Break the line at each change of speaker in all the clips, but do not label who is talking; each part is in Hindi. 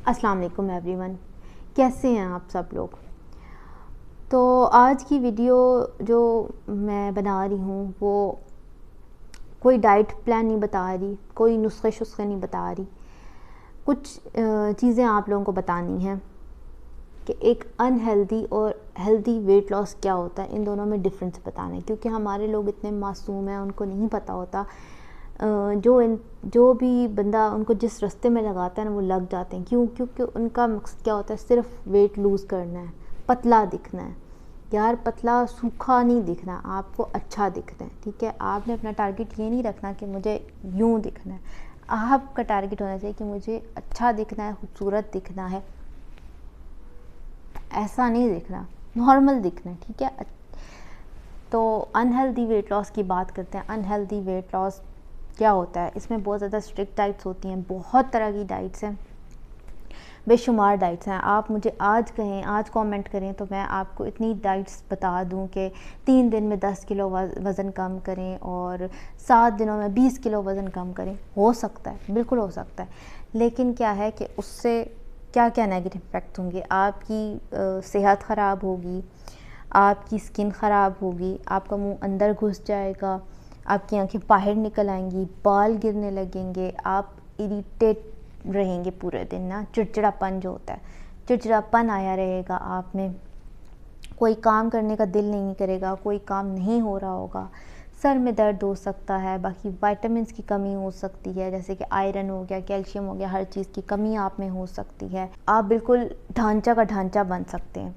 अस्सलाम वालेकुम एवरीवन, कैसे हैं आप सब लोग। तो आज की वीडियो जो मैं बना रही हूँ वो कोई डाइट प्लान नहीं बता रही, कोई नुस्खे नहीं बता रही। कुछ चीज़ें आप लोगों को बतानी हैं कि एक अनहेल्दी और हेल्दी वेट लॉस क्या होता है, इन दोनों में डिफरेंस बताना है। क्योंकि हमारे लोग इतने मासूम हैं, उनको नहीं पता होता। जो भी बंदा उनको जिस रास्ते में लगाता है ना, वो लग जाते हैं। क्यों? क्योंकि उनका मकसद क्या होता है, सिर्फ वेट लूज़ करना है, पतला दिखना है। यार पतला सूखा नहीं दिखना, आपको अच्छा दिखना है। ठीक है, आपने अपना टारगेट ये नहीं रखना कि मुझे यूँ दिखना है। आपका टारगेट होना चाहिए कि मुझे अच्छा दिखना है, खूबसूरत दिखना है, ऐसा नहीं दिखना, नॉर्मल दिखना है। ठीक है, तो अनहेल्दी वेट लॉस की बात करते हैं। अनहेल्दी वेट लॉस क्या होता है? इसमें बहुत ज़्यादा स्ट्रिक्ट डाइट्स होती हैं, बहुत तरह की डाइट्स हैं, बेशुमार डाइट्स हैं। आप मुझे आज कहें, आज कमेंट करें तो मैं आपको इतनी डाइट्स बता दूं कि 3 दिन में 10 किलो वज़न कम करें और 7 दिनों में 20 किलो वज़न कम करें। हो सकता है, बिल्कुल हो सकता है, लेकिन क्या है कि उससे क्या क्या नेगेटिव इफ़ेक्ट होंगे। आपकी सेहत ख़राब होगी, आपकी स्किन ख़राब होगी, आपका मुंह अंदर घुस जाएगा, आपकी आंखें बाहर निकल आएंगी, बाल गिरने लगेंगे, आप इरिटेट रहेंगे पूरे दिन ना। चिड़चिड़ापन जो होता है, चिड़चिड़ापन आया रहेगा आप में, कोई काम करने का दिल नहीं करेगा, कोई काम नहीं हो रहा होगा, सर में दर्द हो सकता है। बाकी विटामिन्स की कमी हो सकती है, जैसे कि आयरन हो गया, कैल्शियम हो गया, हर चीज़ की कमी आप में हो सकती है। आप बिल्कुल ढांचा का ढांचा बन सकते हैं।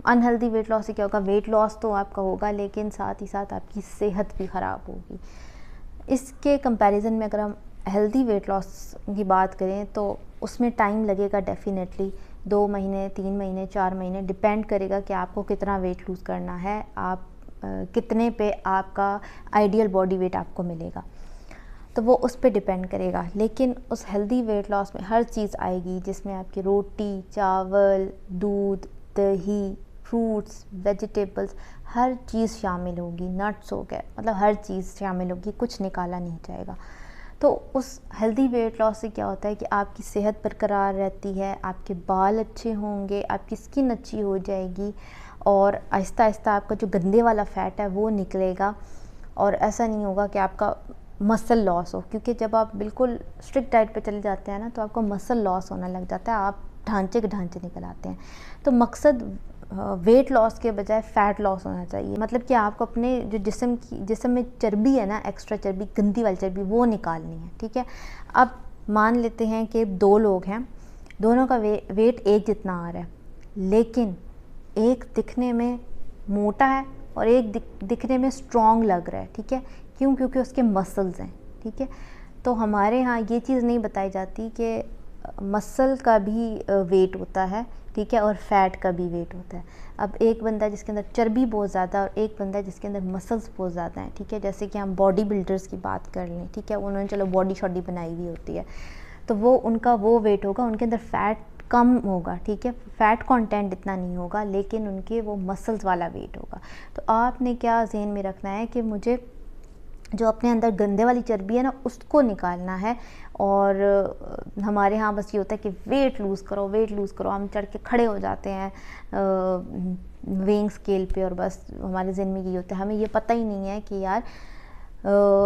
अनहेल्दी वेट लॉस से क्या होगा, वेट लॉस तो आपका होगा लेकिन साथ ही साथ आपकी सेहत भी ख़राब होगी। इसके कंपैरिजन में अगर हम हेल्दी वेट लॉस की बात करें तो उसमें टाइम लगेगा डेफिनेटली। 2 महीने, 3 महीने, 4 महीने, डिपेंड करेगा कि आपको कितना वेट लूज़ करना है, आप कितने पे आपका आइडियल बॉडी वेट आपको मिलेगा, तो वो उस पर डिपेंड करेगा। लेकिन उस हेल्दी वेट लॉस में हर चीज़ आएगी, जिसमें आपकी रोटी, चावल, दूध, दही, फ्रूट्स, वेजिटेबल्स, हर चीज़ शामिल होगी। नट्स हो गए, मतलब हर चीज़ शामिल होगी, कुछ निकाला नहीं जाएगा। तो उस हेल्दी वेट लॉस से क्या होता है कि आपकी सेहत बरकरार रहती है, आपके बाल अच्छे होंगे, आपकी स्किन अच्छी हो जाएगी और आहिस्ता आहिस्ता आपका जो गंदे वाला फ़ैट है वो निकलेगा। और ऐसा नहीं होगा कि आपका मसल लॉस हो, क्योंकि जब आप बिल्कुल स्ट्रिक्ट डाइट पे चले जाते हैं ना, तो आपको मसल लॉस होने लग जाता है, आप ढांचे के ढांचे निकल आते हैं। तो मकसद वेट लॉस के बजाय फ़ैट लॉस होना चाहिए। मतलब कि आपको अपने जो जिस्म में चर्बी है ना, एक्स्ट्रा चर्बी, गंदी वाली चर्बी, वो निकालनी है। ठीक है, अब मान लेते हैं कि 2 लोग हैं, दोनों का वेट एक जितना आ रहा है, लेकिन एक दिखने में मोटा है और एक दिखने में स्ट्रॉन्ग लग रहा है। ठीक है, क्यों? क्योंकि उसके मसल्स हैं। ठीक है, तो हमारे यहाँ ये चीज़ नहीं बताई जाती कि मसल का भी वेट होता है। ठीक है, और फैट का भी वेट होता है। अब एक बंदा जिसके अंदर चर्बी बहुत ज़्यादा और एक बंदा जिसके अंदर मसल्स बहुत ज़्यादा हैं। ठीक है, जैसे कि हम बॉडी बिल्डर्स की बात कर लें। ठीक है, उन्होंने चलो बॉडी शॉडी बनाई हुई होती है, तो वो उनका वो वेट होगा, उनके अंदर फ़ैट कम होगा। ठीक है, फ़ैट कंटेंट इतना नहीं होगा, लेकिन उनके वो मसल्स वाला वेट होगा। तो आपने क्या ज़हन में रखना है कि मुझे जो अपने अंदर गंदे वाली चर्बी है ना, उसको निकालना है। और हमारे यहाँ बस ये होता है कि वेट लूज़ करो, वेट लूज़ करो, हम चढ़ के खड़े हो जाते हैं वेइंग स्केल पे, और बस हमारे ज़हन में ये होता है, हमें ये पता ही नहीं है कि यार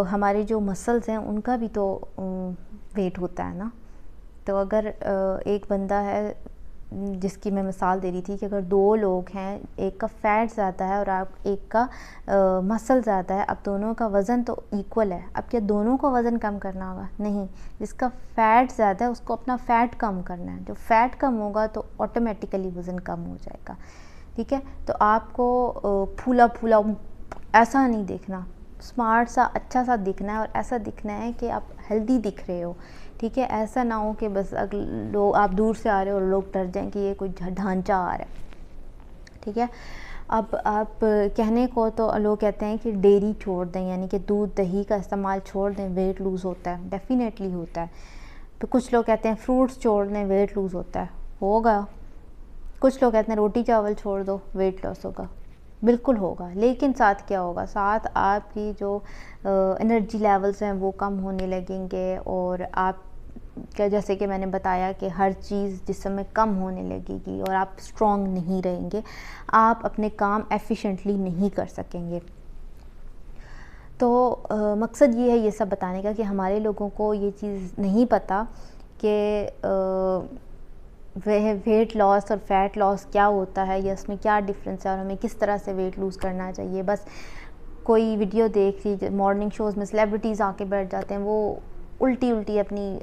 हमारे जो मसल्स हैं उनका भी तो वेट होता है ना। तो अगर एक बंदा है, जिसकी मैं मिसाल दे रही थी कि अगर 2 लोग हैं, एक का फ़ैट ज़्यादा है और आप एक का मसल ज़्यादा है, अब दोनों का वज़न तो इक्वल है, अब क्या दोनों को वज़न कम करना होगा? नहीं, जिसका फ़ैट ज़्यादा है उसको अपना फ़ैट कम करना है। जो फ़ैट कम होगा तो ऑटोमेटिकली वज़न कम हो जाएगा। ठीक है, तो आपको फूला फूला ऐसा नहीं देखना, स्मार्ट सा, अच्छा सा दिखना है, और ऐसा दिखना है कि आप हेल्दी दिख रहे हो। ठीक है, ऐसा ना हो कि बस लोग, आप दूर से आ रहे हो और लोग डर जाएं कि ये कोई ढांचा आ रहा है। ठीक है, अब आप कहने को तो लोग कहते हैं कि डेयरी छोड़ दें, यानी कि दूध दही का इस्तेमाल छोड़ दें, वेट लूज़ होता है, डेफिनेटली होता है। तो कुछ लोग कहते हैं फ्रूट्स छोड़ दें, वेट लूज़ होता है, होगा। कुछ लोग कहते हैं रोटी चावल छोड़ दो, वेट लॉस होगा, बिल्कुल होगा। लेकिन साथ क्या होगा? साथ आपकी जो एनर्जी लेवल्स हैं वो कम होने लगेंगे, और आप क्या, जैसे कि मैंने बताया कि हर चीज़ जिस समय कम होने लगेगी और आप स्ट्रॉन्ग नहीं रहेंगे, आप अपने काम एफिशिएंटली नहीं कर सकेंगे। तो मकसद ये है ये सब बताने का कि हमारे लोगों को ये चीज़ नहीं पता कि वह वेट लॉस और फैट लॉस क्या होता है या इसमें क्या डिफरेंस है और हमें किस तरह से वेट लूज़ करना चाहिए। बस कोई वीडियो देख लीजिए, मॉर्निंग शोज़ में सेलिब्रिटीज़ आके बैठ जाते हैं, वो उल्टी उल्टी अपनी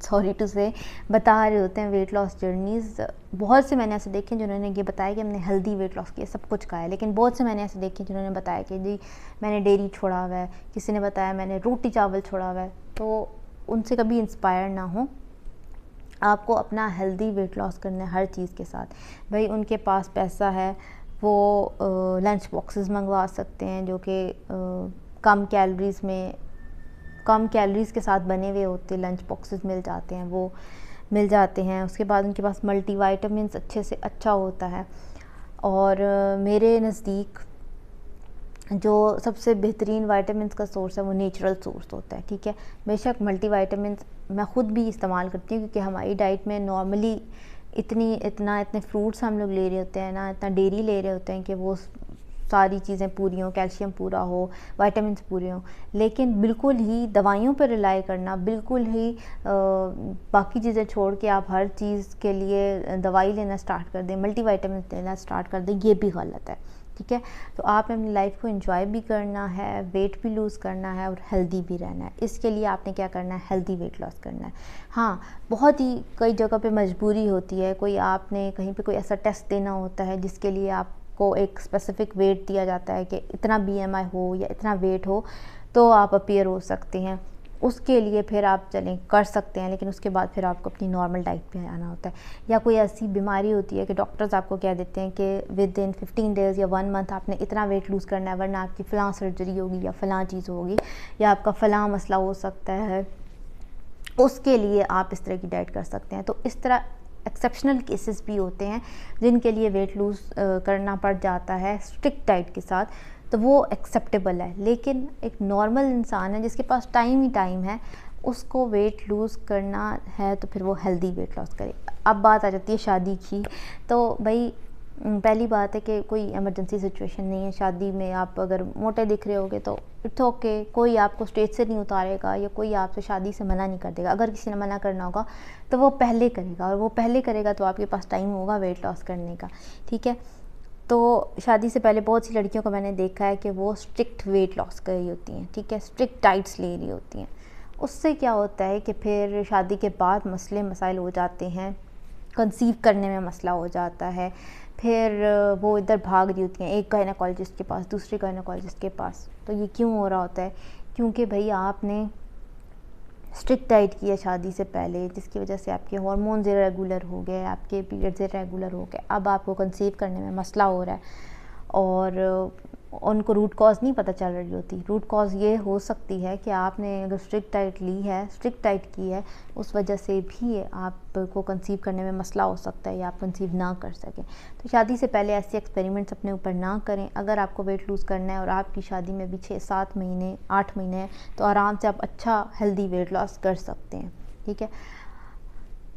सॉरी टू से बता रहे होते हैं वेट लॉस जर्नीज़। बहुत से मैंने ऐसे देखे जिन्होंने ये बताया कि हमने हेल्दी वेट लॉस किया, सब कुछ खाया, लेकिन बहुत से मैंने ऐसे देखे जिन्होंने बताया कि जी मैंने डेयरी छोड़ा हुआ है, किसी ने बताया मैंने रोटी चावल छोड़ा हुआ है। तो उनसे कभी इंस्पायर ना हो, आपको अपना हेल्दी वेट लॉस करना है हर चीज़ के साथ। भाई उनके पास पैसा है, वो लंच बॉक्सेस मंगवा सकते हैं जो कि कम कैलोरीज़ के साथ बने हुए होते हैं, लंच बॉक्सेस मिल जाते हैं, वो मिल जाते हैं। उसके बाद उनके पास मल्टीविटामिन्स अच्छे से अच्छा होता है। और मेरे नज़दीक जो सबसे बेहतरीन विटामिन्स का सोर्स है वो नेचुरल सोर्स होता है, ठीक है। बेशक मल्टीविटामिन्स मैं ख़ुद भी इस्तेमाल करती हूँ, क्योंकि हमारी डाइट में नॉर्मली इतने फ्रूट्स हम लोग ले रहे होते हैं ना, इतना डेयरी ले रहे होते हैं कि वो सारी चीज़ें पूरी हों, कैल्शियम पूरा हो, विटामिन्स पूरे हों। लेकिन बिल्कुल ही दवाइयों पर रिलाई करना, बिल्कुल ही बाकी चीज़ें छोड़ के आप हर चीज़ के लिए दवाई लेना स्टार्ट कर दें, मल्टीविटामिन्स लेना स्टार्ट कर दें, ये भी गलत है, ठीक है। तो आपने अपनी लाइफ को एंजॉय भी करना है, वेट भी लूज़ करना है और हेल्दी भी रहना है। इसके लिए आपने क्या करना है, हेल्दी वेट लॉस करना है। हाँ, बहुत ही कई जगह पे मजबूरी होती है, कोई आपने कहीं पे कोई ऐसा टेस्ट देना होता है जिसके लिए आपको एक स्पेसिफिक वेट दिया जाता है कि इतना BMI हो या इतना वेट हो तो आप अपीयर हो सकते हैं। उसके लिए फिर आप चलें कर सकते हैं, लेकिन उसके बाद फिर आपको अपनी नॉर्मल डाइट पे आना होता है। या कोई ऐसी बीमारी होती है कि डॉक्टर्स आपको कह देते हैं कि विद इन 15 डेज़ या 1 मंथ आपने इतना वेट लूज़ करना है, वरना आपकी फ़लाँ सर्जरी होगी या फ़लाँ चीज़ होगी या आपका फ़लाँ मसला हो सकता है। उसके लिए आप इस तरह की डाइट कर सकते हैं। तो इस तरह एक्सेप्शनल केसेस भी होते हैं जिनके लिए वेट लूज़ करना पड़ जाता है स्ट्रिक्ट डाइट के साथ, तो वो एक्सेप्टेबल है। लेकिन एक नॉर्मल इंसान है जिसके पास टाइम ही टाइम है, उसको वेट लूज़ करना है तो फिर वो हेल्दी वेट लॉस करे। अब बात आ जाती है शादी की, तो भाई पहली बात है कि कोई इमरजेंसी सिचुएशन नहीं है। शादी में आप अगर मोटे दिख रहे होगे तो इट्स ओके, कोई आपको स्टेज से नहीं उतारेगा या कोई आपसे शादी से मना नहीं कर देगा। अगर किसी ने मना करना होगा तो वो पहले करेगा, और वो पहले करेगा तो आपके पास टाइम होगा वेट लॉस करने का, ठीक है। तो शादी से पहले बहुत सी लड़कियों को मैंने देखा है कि वो स्ट्रिक्ट वेट लॉस कर रही होती हैं, ठीक है, स्ट्रिक्ट डाइट्स ले रही होती हैं। उससे क्या होता है कि फिर शादी के बाद मसले मसाइल हो जाते हैं, कंसीव करने में मसला हो जाता है, फिर वो इधर भाग रही होती हैं एक गायनेकोलॉजिस्ट के पास, दूसरे गायनेकोलॉजिस्ट के पास। तो ये क्यों हो रहा होता है? क्योंकि भाई आपने स्ट्रिक्ट डाइट की है शादी से पहले, जिसकी वजह से आपके हार्मोन्स इरेगुलर हो गए, आपके पीरियड्स इरेगुलर हो गए, अब आपको कंसीव करने में मसला हो रहा है और उनको रूट कॉज नहीं पता चल रही होती। रूट कॉज ये हो सकती है कि आपने अगर स्ट्रिक्ट डाइट ली है, स्ट्रिक्ट डाइट की है, उस वजह से भी आपको कंसीव करने में मसला हो सकता है या आप कंसीव ना कर सकें। तो शादी से पहले ऐसे एक्सपेरिमेंट्स अपने ऊपर ना करें। अगर आपको वेट लूज़ करना है और आपकी शादी में भी 6-7 महीने 8 महीने हैं, तो आराम से आप अच्छा हेल्दी वेट लॉस कर सकते हैं, ठीक है।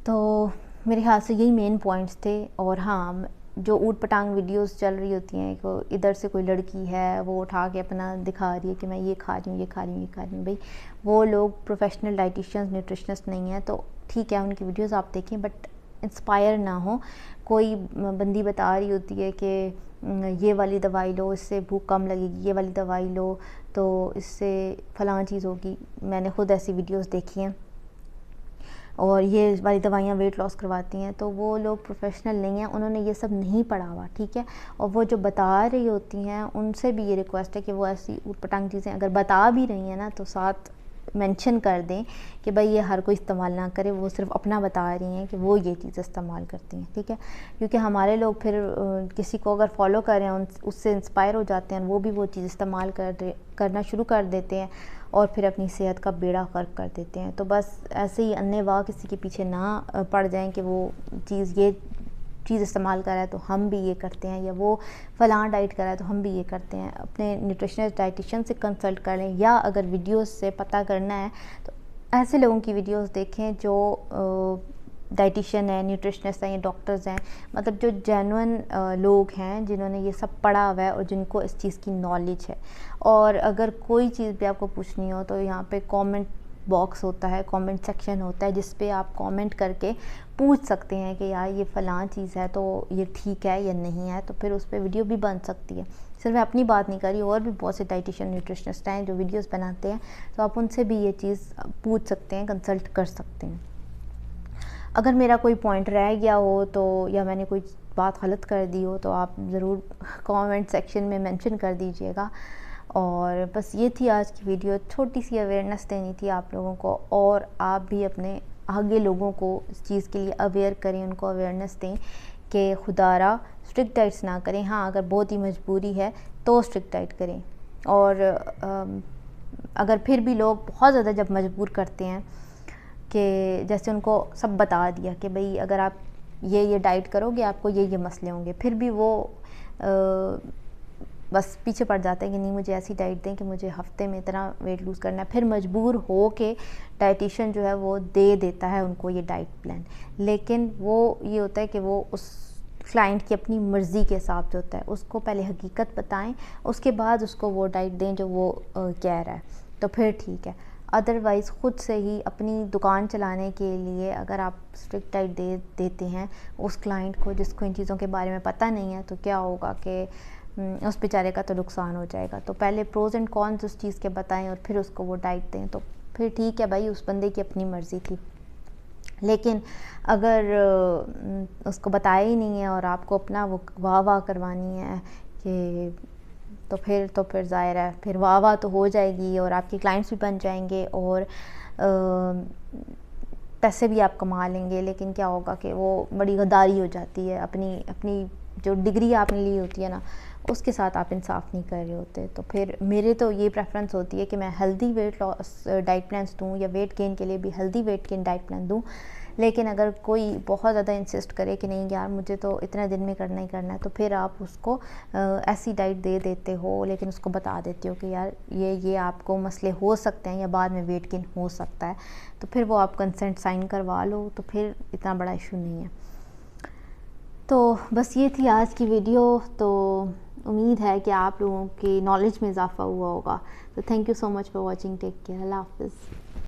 तो मेरे ख्याल से यही मेन पॉइंट्स थे। और हाँ, जो ऊट पटांग वीडियोस चल रही होती हैं कि इधर से कोई लड़की है वो उठा के अपना दिखा रही है कि मैं ये खा रही हूँ, ये खा रही हूँ, ये खा रही हूँ, भाई वो लोग प्रोफेशनल डाइटिशियंस न्यूट्रिशनिस्ट नहीं है, तो ठीक है उनकी वीडियोस आप देखें, बट इंस्पायर ना हो। कोई बंदी बता रही होती है कि ये वाली दवाई लो, इससे भूख कम लगेगी, ये वाली दवाई लो तो इससे फ़लाँ चीज़ होगी। मैंने ख़ुद ऐसी वीडियोस देखी हैं और ये वाली दवाइयाँ वेट लॉस करवाती हैं, तो वो लोग प्रोफेशनल नहीं हैं, उन्होंने ये सब नहीं पढ़ा हुआ, ठीक है। और वो जो बता रही होती हैं उनसे भी ये रिक्वेस्ट है कि वो ऐसी ऊटपटांग चीज़ें अगर बता भी रही हैं ना, तो साथ मेंशन कर दें कि भाई ये हर कोई इस्तेमाल ना करे, वो सिर्फ अपना बता रही हैं कि वो ये चीज़ इस्तेमाल करती हैं, ठीक है। क्योंकि हमारे लोग फिर किसी को अगर फॉलो करें उससे इंस्पायर हो जाते हैं, वो भी वो चीज़ इस्तेमाल करना शुरू कर देते हैं और फिर अपनी सेहत का बेड़ा गर्क कर देते हैं। तो बस ऐसे ही अन्नेवाह किसी के पीछे ना पड़ जाएं कि वो ये चीज़ इस्तेमाल कर रहा है तो हम भी ये करते हैं, या वो फ़लाँ डाइट कर रहा है तो हम भी ये करते हैं। अपने न्यूट्रिशनिस्ट डाइटिशियन से कंसल्ट करें, या अगर वीडियोस से पता करना है तो ऐसे लोगों की वीडियोस देखें जो डाइटिशियन है, न्यूट्रिशनिस्ट हैं या डॉक्टर्स हैं, मतलब जो जेन्युइन लोग हैं जिन्होंने ये सब पढ़ा हुआ है और जिनको इस चीज़ की नॉलेज है। और अगर कोई चीज़ भी आपको पूछनी हो तो यहाँ पे कमेंट बॉक्स होता है, कमेंट सेक्शन होता है, जिस पे आप कमेंट करके पूछ सकते हैं कि यार ये फ़लाँ चीज़ है तो ये ठीक है या नहीं है, तो फिर उस पर वीडियो भी बन सकती है। सिर्फ मैं अपनी बात नहीं कर रही, और भी बहुत से डाइटिशियन न्यूट्रिशनिस्ट हैं जो वीडियोस बनाते हैं, तो आप उनसे भी ये चीज़ पूछ सकते हैं, कंसल्ट कर सकते हैं। अगर मेरा कोई पॉइंट रह गया हो तो, या मैंने कोई बात गलत कर दी हो, तो आप ज़रूर कमेंट सेक्शन में मेंशन कर दीजिएगा। और बस ये थी आज की वीडियो, छोटी सी अवेयरनेस देनी थी आप लोगों को, और आप भी अपने आगे लोगों को इस चीज़ के लिए अवेयर करें, उनको अवेयरनेस दें कि खुदारा स्ट्रिक्ट डाइट्स ना करें। हाँ, अगर बहुत ही मजबूरी है तो स्ट्रिक्ट डाइट करें। और अगर फिर भी लोग बहुत ज़्यादा जब मजबूर करते हैं कि जैसे उनको सब बता दिया कि भाई अगर आप ये डाइट करोगे आपको ये मसले होंगे, फिर भी वो बस पीछे पड़ जाते हैं कि नहीं मुझे ऐसी डाइट दें कि मुझे हफ्ते में इतना वेट लूज़ करना है। फिर मजबूर हो के डाइटिशियन जो है वो दे देता है उनको ये डाइट प्लान, लेकिन वो ये होता है कि वो उस क्लाइंट की अपनी मर्ज़ी के हिसाब से होता है। उसको पहले हकीकत बताएं, उसके बाद उसको वो डाइट दें जो वो कह रहा है, तो फिर ठीक है। अदरवाइज़ ख़ुद से ही अपनी दुकान चलाने के लिए अगर आप स्ट्रिक्ट डाइट देते हैं उस क्लाइंट को जिसको इन चीज़ों के बारे में पता नहीं है, तो क्या होगा कि उस बेचारे का तो नुकसान हो जाएगा। तो पहले प्रोज एंड कॉन्स उस चीज़ के बताएं और फिर उसको वो डाइट दें, तो फिर ठीक है भाई, उस बंदे की अपनी मर्ज़ी थी। लेकिन अगर उसको बताया ही नहीं है और आपको अपना वो वाह करवानी है कि, तो फिर ज़ाहिर है फिर वाह तो हो जाएगी और आपके क्लाइंट्स भी बन जाएंगे और पैसे भी आप कमा लेंगे। लेकिन क्या होगा कि वो बड़ी गद्दारी हो जाती है, अपनी जो डिग्री आपने ली होती है ना, उसके साथ आप इंसाफ नहीं कर रहे होते। तो फिर मेरे तो ये प्रेफरेंस होती है कि मैं healthy weight loss diet plans दूँ, या वेट गेन के लिए भी healthy weight gain diet plan दूँ। लेकिन अगर कोई बहुत ज़्यादा इंसिस्ट करे कि नहीं यार मुझे तो इतने दिन में करना ही करना है, तो फिर आप उसको ऐसी डाइट दे देते हो, लेकिन उसको बता देते हो कि यार ये आपको मसले हो सकते हैं या बाद में वेट गेन हो सकता है, तो फिर वो आप कंसेंट साइन करवा लो, तो फिर इतना बड़ा इशू नहीं है। तो बस ये थी आज की वीडियो। तो उम्मीद है कि आप लोगों की नॉलेज में इजाफ़ा हुआ होगा। तो thank you so much for watching, take care, अल्लाह हाफ़िज़।